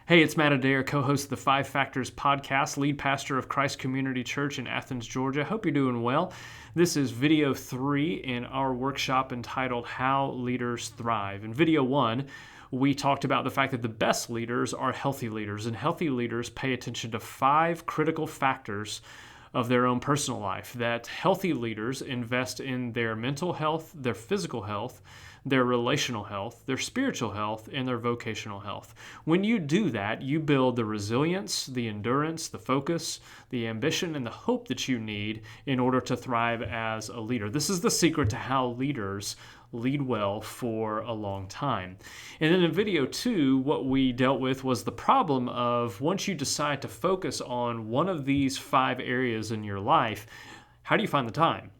Hey, it's Matt Adair, co-host of the Five Factors podcast, lead pastor of Christ Community Church in Athens, Georgia. Hope you're doing well. This is video 3 in our workshop entitled How Leaders Thrive. In video 1, we talked about the fact that the best leaders are healthy leaders, and healthy leaders pay attention to 5 critical factors of their own personal life. That healthy leaders invest in their mental health, their physical health, their relational health, their spiritual health, and their vocational health. When you do that, you build the resilience, the endurance, the focus, the ambition, and the hope that you need in order to thrive as a leader. This is the secret to how leaders lead well for a long time. And then in video 2, what we dealt with was the problem of once you decide to focus on one of these 5 areas in your life, how do you find the time?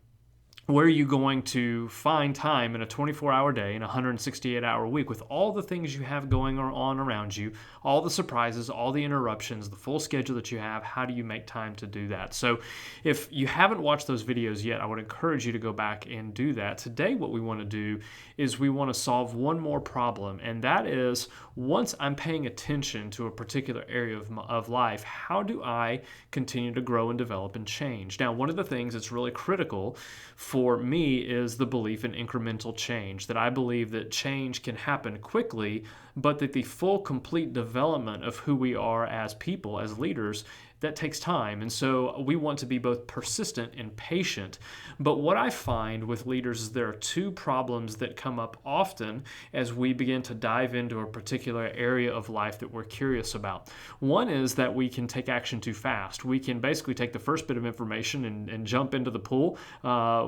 Where are you going to find time in a 24-hour day, in a 168-hour week, with all the things you have going on around you, all the surprises, all the interruptions, the full schedule that you have? How do you make time to do that? So if you haven't watched those videos yet, I would encourage you to go back and do that. Today, what we want to do is we want to solve one more problem, and that is, once I'm paying attention to a particular area of life, how do I continue to grow and develop and change? Now, one of the things that's really critical for me is the belief in incremental change, that I believe that change can happen quickly, but that the full, complete development of who we are as people, as leaders, that takes time. And so we want to be both persistent and patient. But what I find with leaders is there are 2 problems that come up often as we begin to dive into a particular area of life that we're curious about. One is that we can take action too fast. We can basically take the first bit of information and jump into the pool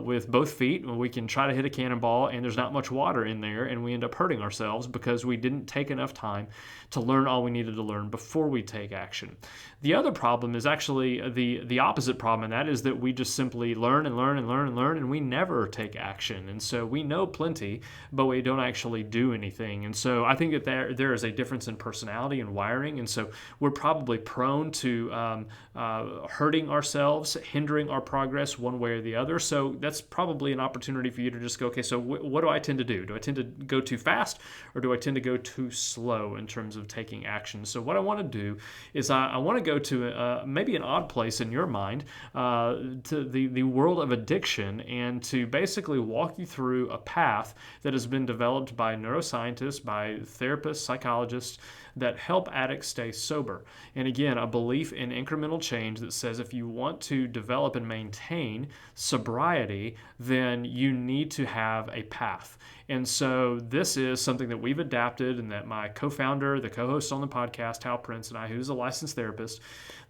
with both feet. We can try to hit a cannonball, and there's not much water in there, and we end up hurting ourselves because we didn't take enough time to learn all we needed to learn before we take action. The other problem is actually the opposite problem, and that is that we just simply learn and learn and learn and learn, and we never take action. And so we know plenty, but we don't actually do anything. And so I think that there is a difference in personality and wiring, and so we're probably prone to hurting ourselves, hindering our progress one way or the other. So that's probably an opportunity for you to just go, okay, so what do I tend to do? Do I tend to go too fast, or do I tend to go too slow in terms of taking action? So what I want to do is I want to go to maybe an odd place in your mind, to the world of addiction, and to basically walk you through a path that has been developed by neuroscientists, by therapists, psychologists, that help addicts stay sober. And again, a belief in incremental change that says if you want to develop and maintain sobriety, then you need to have a path. And so this is something that we've adapted, and that my co-founder, the co-host on the podcast, Hal Prince, and I, who's a licensed therapist,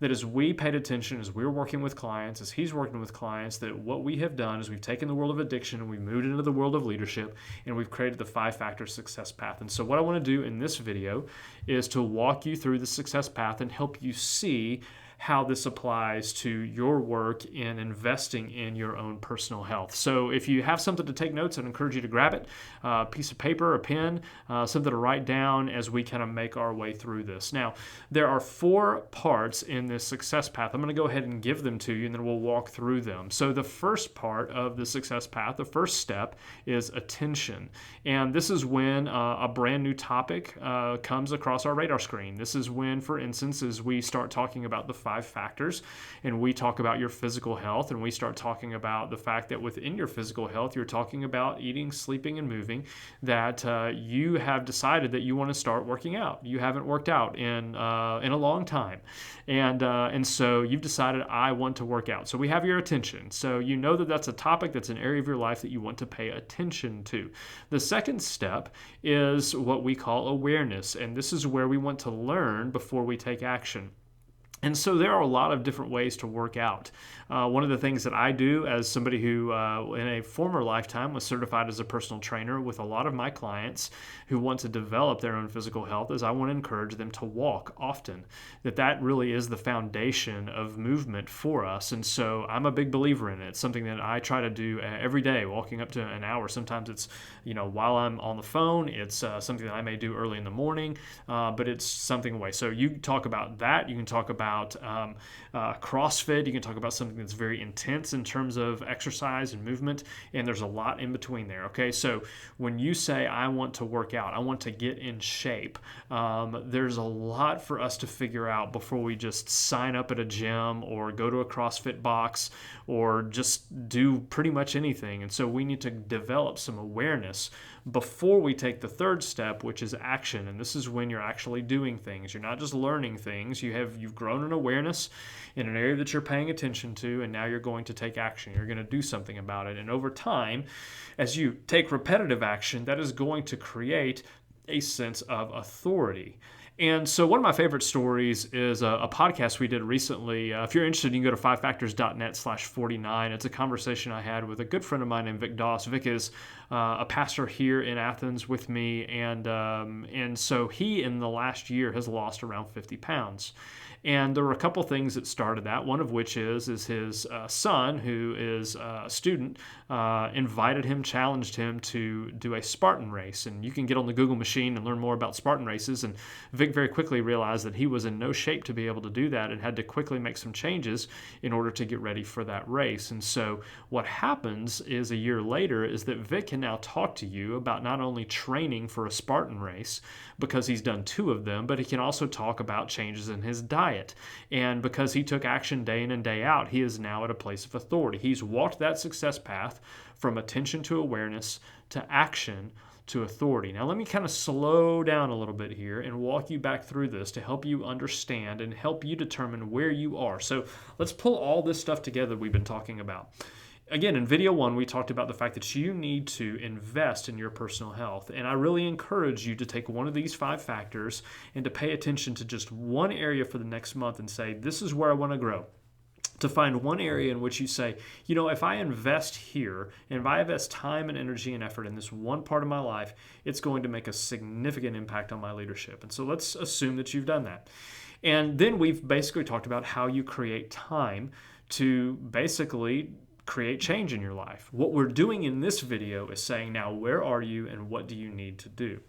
that as we paid attention, as we're working with clients, as he's working with clients, that what we have done is we've taken the world of addiction and we've moved into the world of leadership, and we've created the 5-factor success path. And so what I want to do in this video is to walk you through the success path and help you see how this applies to your work in investing in your own personal health. So if you have something to take notes, I'd encourage you to grab it, a piece of paper, a pen, something to write down as we kind of make our way through this. Now, there are 4 parts in this success path. I'm going to go ahead and give them to you, and then we'll walk through them. So the first part of the success path, the first step, is attention. And this is when a brand new topic comes across our radar screen. This is when, for instance, as we start talking about the 5 factors, and we talk about your physical health, and we start talking about the fact that within your physical health, you're talking about eating, sleeping, and moving, that you have decided that you want to start working out. You haven't worked out in a long time, and so you've decided, I want to work out. So we have your attention. So you know that that's a topic, that's an area of your life that you want to pay attention to. The second step is what we call awareness, and this is where we want to learn before we take action. And so there are a lot of different ways to work out. One of the things that I do as somebody who in a former lifetime was certified as a personal trainer with a lot of my clients who want to develop their own physical health is I want to encourage them to walk often. That really is the foundation of movement for us. And so I'm a big believer in it. It's something that I try to do every day, walking up to an hour. Sometimes it's, while I'm on the phone, it's something that I may do early in the morning, but it's something away. So you talk about that. You can talk about about CrossFit. You can talk about something that's very intense in terms of exercise and movement, and there's a lot in between there. Okay, so when you say, I want to work out, I want to get in shape, there's a lot for us to figure out before we just sign up at a gym or go to a CrossFit box or just do pretty much anything. And so we need to develop some awareness before we take the third step, which is action. And this is when you're actually doing things. You're not just learning things. You've grown an awareness in an area that you're paying attention to, and now you're going to take action. You're going to do something about it. And over time, as you take repetitive action, that is going to create a sense of authority. And so one of my favorite stories is a podcast we did recently. If you're interested, you can go to fivefactors.net/49. It's a conversation I had with a good friend of mine named Vic Doss. Vic is a pastor here in Athens with me, and so he in the last year has lost around 50 pounds. And there were a couple things that started that, one of which is his son, who is a student, invited him, challenged him to do a Spartan race. And you can get on the Google machine and learn more about Spartan races. And Vic very quickly realized that he was in no shape to be able to do that and had to quickly make some changes in order to get ready for that race. And so what happens is a year later is that Vic can now talk to you about not only training for a Spartan race, because he's done 2 of them, but he can also talk about changes in his diet. And because he took action day in and day out, he is now at a place of authority. He's walked that success path from attention to awareness to action to authority. Now, let me kind of slow down a little bit here and walk you back through this to help you understand and help you determine where you are. So let's pull all this stuff together we've been talking about. Again, in video 1, we talked about the fact that you need to invest in your personal health. And I really encourage you to take one of these 5 factors and to pay attention to just one area for the next month and say, this is where I want to grow. To find one area in which you say, if I invest here, and if I invest time and energy and effort in this one part of my life, it's going to make a significant impact on my leadership. And so let's assume that you've done that. And then we've basically talked about how you create time to basically create change in your life. What we're doing in this video is saying, now, where are you and what do you need to do?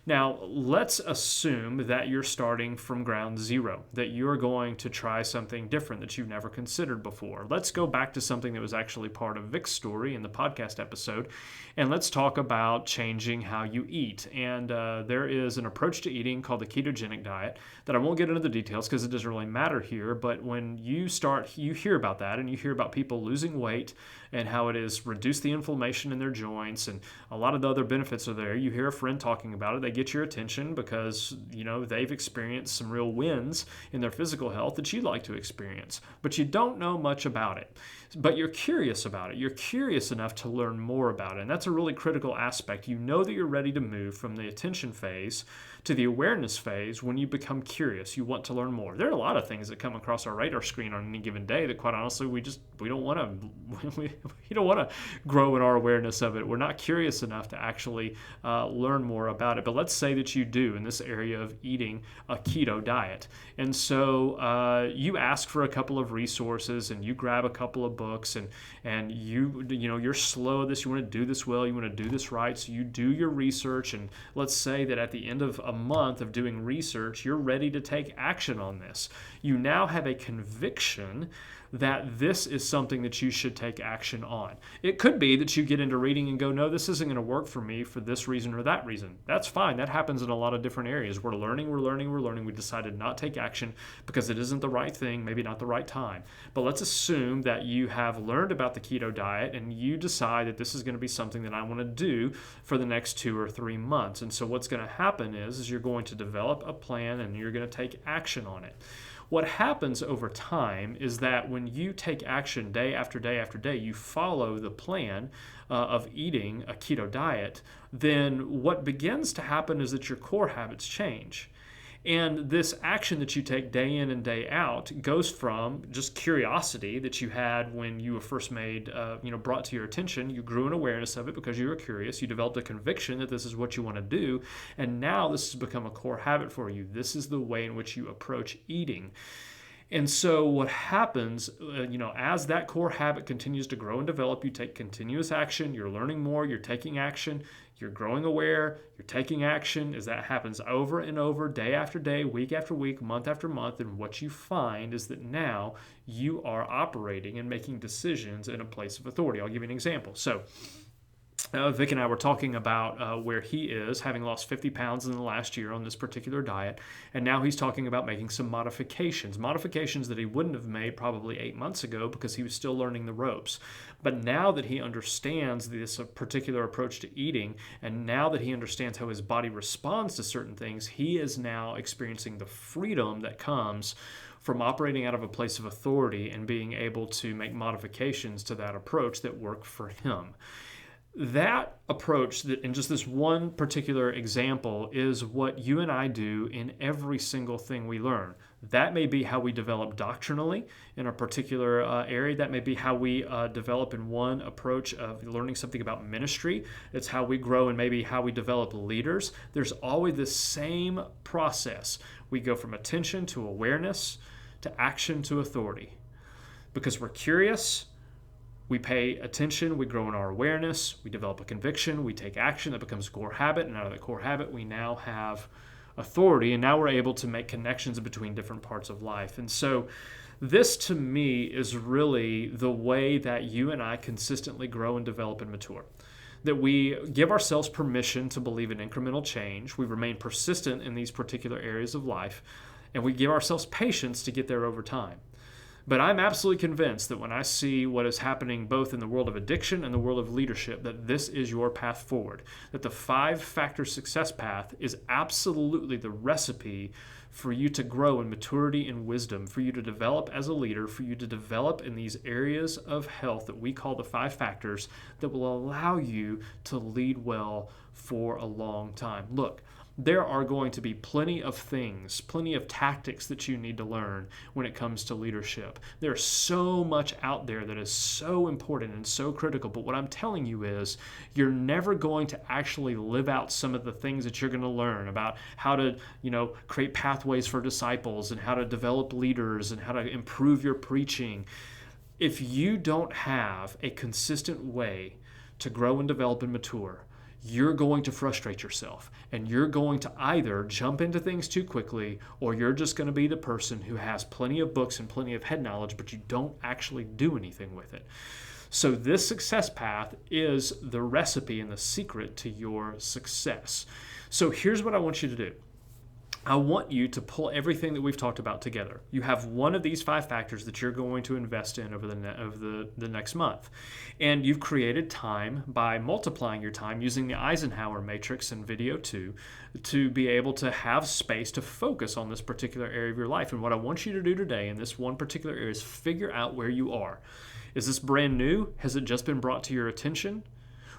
Now, let's assume that you're starting from ground zero, that you're going to try something different that you've never considered before. Let's go back to something that was actually part of Vic's story in the podcast episode, and let's talk about changing how you eat. And there is an approach to eating called the ketogenic diet that I won't get into the details because it doesn't really matter here, but when you hear about that, and you hear about people losing weight and how it has reduced the inflammation in their joints, and a lot of the other benefits are there. You hear a friend talking about it, they get your attention because they've experienced some real wins in their physical health that you'd like to experience, but you don't know much about it. But you're curious about it. You're curious enough to learn more about it, and that's a really critical aspect. You know that you're ready to move from the attention phase to the awareness phase when you become curious. You want to learn more. There are a lot of things that come across our radar screen on any given day that, quite honestly, we don't want to grow in our awareness of it. We're not curious enough to actually learn more about it. But let's say that you do in this area of eating a keto diet, and so you ask for a couple of resources and you grab a couple of books, and you're slow at this. You want to do this well. You want to do this right. So you do your research, and let's say that at the end of a month of doing research, you're ready to take action on this. You now have a conviction that this is something that you should take action on. It could be that you get into reading and go, no, this isn't going to work for me for this reason or that reason. That's fine. That happens in a lot of different areas. We're learning. We decided not to take action because it isn't the right thing, maybe not the right time. But let's assume that you have learned about the keto diet and you decide that this is going to be something that I want to do for the next 2 or 3 months. And so what's going to happen is you're going to develop a plan and you're going to take action on it. What happens over time is that when you take action day after day after day, you follow the plan of eating a keto diet, then what begins to happen is that your core habits change. And this action that you take day in and day out goes from just curiosity that you had when you were first brought to your attention. You grew an awareness of it because you were curious. You developed a conviction that this is what you want to do. And now this has become a core habit for you. This is the way in which you approach eating. And so what happens, as that core habit continues to grow and develop, you take continuous action, you're learning more, you're taking action, You're growing aware, you're taking action as that happens over and over, day after day, week after week, month after month. And what you find is that now you are operating and making decisions in a place of authority. I'll give you an example. So Vic and I were talking about where he is, having lost 50 pounds in the last year on this particular diet. And now he's talking about making some modifications that he wouldn't have made probably 8 months ago because he was still learning the ropes. But now that he understands this particular approach to eating, and now that he understands how his body responds to certain things, he is now experiencing the freedom that comes from operating out of a place of authority and being able to make modifications to that approach that work for him. That approach, in just this one particular example, is what you and I do in every single thing we learn. That may be how we develop doctrinally in a particular area. That may be how we develop in one approach of learning something about ministry. It's how we grow and maybe how we develop leaders. There's always the same process. We go from attention to awareness to action to authority. Because we're curious, we pay attention, we grow in our awareness, we develop a conviction, we take action that becomes a core habit, and out of that core habit, we now have authority, and now we're able to make connections between different parts of life. And so this, to me, is really the way that you and I consistently grow and develop and mature. That we give ourselves permission to believe in incremental change, we remain persistent in these particular areas of life, and we give ourselves patience to get there over time. But I'm absolutely convinced that when I see what is happening both in the world of addiction and the world of leadership, that this is your path forward. That the 5-factor success path is absolutely the recipe for you to grow in maturity and wisdom, for you to develop as a leader, for you to develop in these areas of health that we call the 5 factors that will allow you to lead well for a long time. Look, there are going to be plenty of things, plenty of tactics that you need to learn when it comes to leadership. There's so much out there that is so important and so critical. But what I'm telling you is you're never going to actually live out some of the things that you're going to learn about how to, create pathways for disciples and how to develop leaders and how to improve your preaching. If you don't have a consistent way to grow and develop and mature, you're going to frustrate yourself, and you're going to either jump into things too quickly, or you're just going to be the person who has plenty of books and plenty of head knowledge, but you don't actually do anything with it. So this success path is the recipe and the secret to your success. So here's what I want you to do. I want you to pull everything that we've talked about together. You have one of these 5 factors that you're going to invest in over the next month. And you've created time by multiplying your time using the Eisenhower matrix in video 2 to be able to have space to focus on this particular area of your life. And what I want you to do today in this one particular area is figure out where you are. Is this brand new? Has it just been brought to your attention?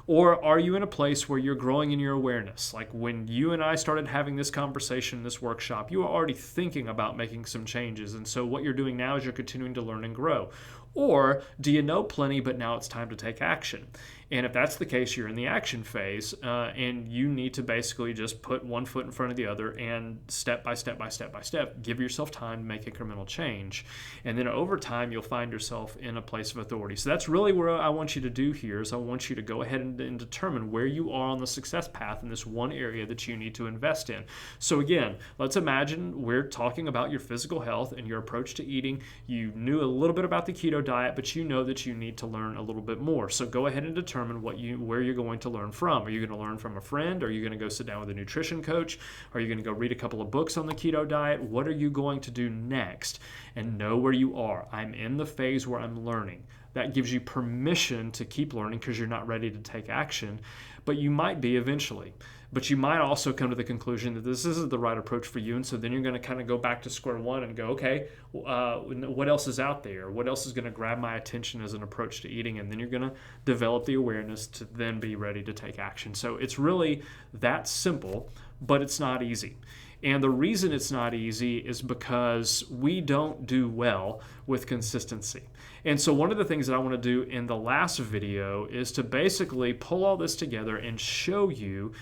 Or are you in a place where you're growing in your awareness? Like when you and I started having this conversation, this workshop, you were already thinking about making some changes. And so what you're doing now is you're continuing to learn and grow. Or do you know plenty, but now it's time to take action? And if that's the case, you're in the action phase, and you need to basically just put one foot in front of the other and step by step by step by step, give yourself time to make incremental change. And then over time, you'll find yourself in a place of authority. So that's really what I want you to do here is I want you to go ahead and determine where you are on the success path in this one area that you need to invest in. So again, let's imagine we're talking about your physical health and your approach to eating. You knew a little bit about the keto diet, but you know that you need to learn a little bit more. So go ahead and determine where you're going to learn from. Are you going to learn from a friend? Are you going to go sit down with a nutrition coach? Are you going to go read a couple of books on the keto diet? What are you going to do next? And know where you are. I'm in the phase where I'm learning. That gives you permission to keep learning because you're not ready to take action, but you might be eventually. But you might also come to the conclusion that this isn't the right approach for you, and so then you're going to kind of go back to square one and go, okay, what else is out there? What else is going to grab my attention as an approach to eating? And then you're going to develop the awareness to then be ready to take action. So it's really that simple, but it's not easy. And the reason it's not easy is because we don't do well with consistency. And so one of the things that I want to do in the last video is to basically pull all this together and show you,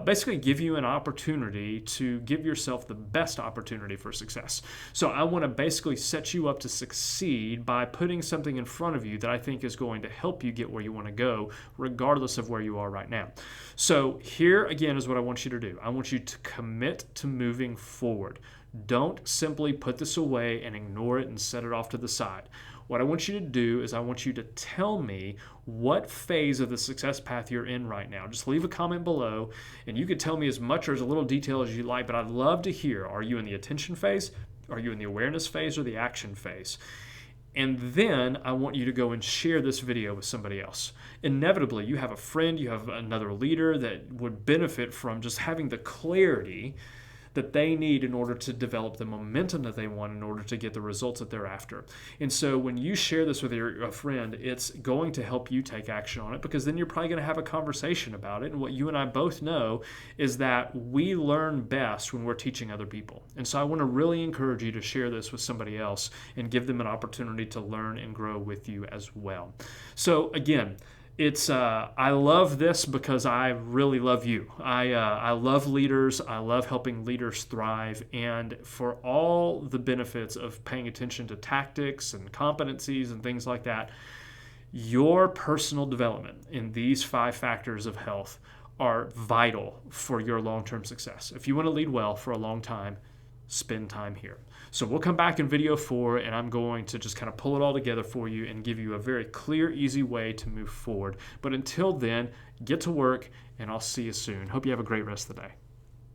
basically give you an opportunity to give yourself the best opportunity for success. So I want to basically set you up to succeed by putting something in front of you that I think is going to help you get where you want to go, regardless of where you are right now. So here again is what I want you to do. I want you to commit to moving forward. Don't simply put this away and ignore it and set it off to the side. What I want you to do is I want you to tell me what phase of the success path you're in right now. Just leave a comment below, and you can tell me as much or as little detail as you like, but I'd love to hear, are you in the attention phase? Are you in the awareness phase or the action phase? And then I want you to go and share this video with somebody else. Inevitably, you have a friend, you have another leader that would benefit from just having the clarity that they need in order to develop the momentum that they want in order to get the results that they're after. And so when you share this with your friend, it's going to help you take action on it, because then you're probably going to have a conversation about it. And what you and I both know is that we learn best when we're teaching other people. And so I want to really encourage you to share this with somebody else and give them an opportunity to learn and grow with you as well. So again, I love this because I really love you. I love leaders. I love helping leaders thrive. And for all the benefits of paying attention to tactics and competencies and things like that, your personal development in these 5 factors of health are vital for your long-term success. If you want to lead well for a long time, spend time here. So we'll come back in video 4, and I'm going to just kind of pull it all together for you and give you a very clear, easy way to move forward. But until then, get to work, and I'll see you soon. Hope you have a great rest of the day.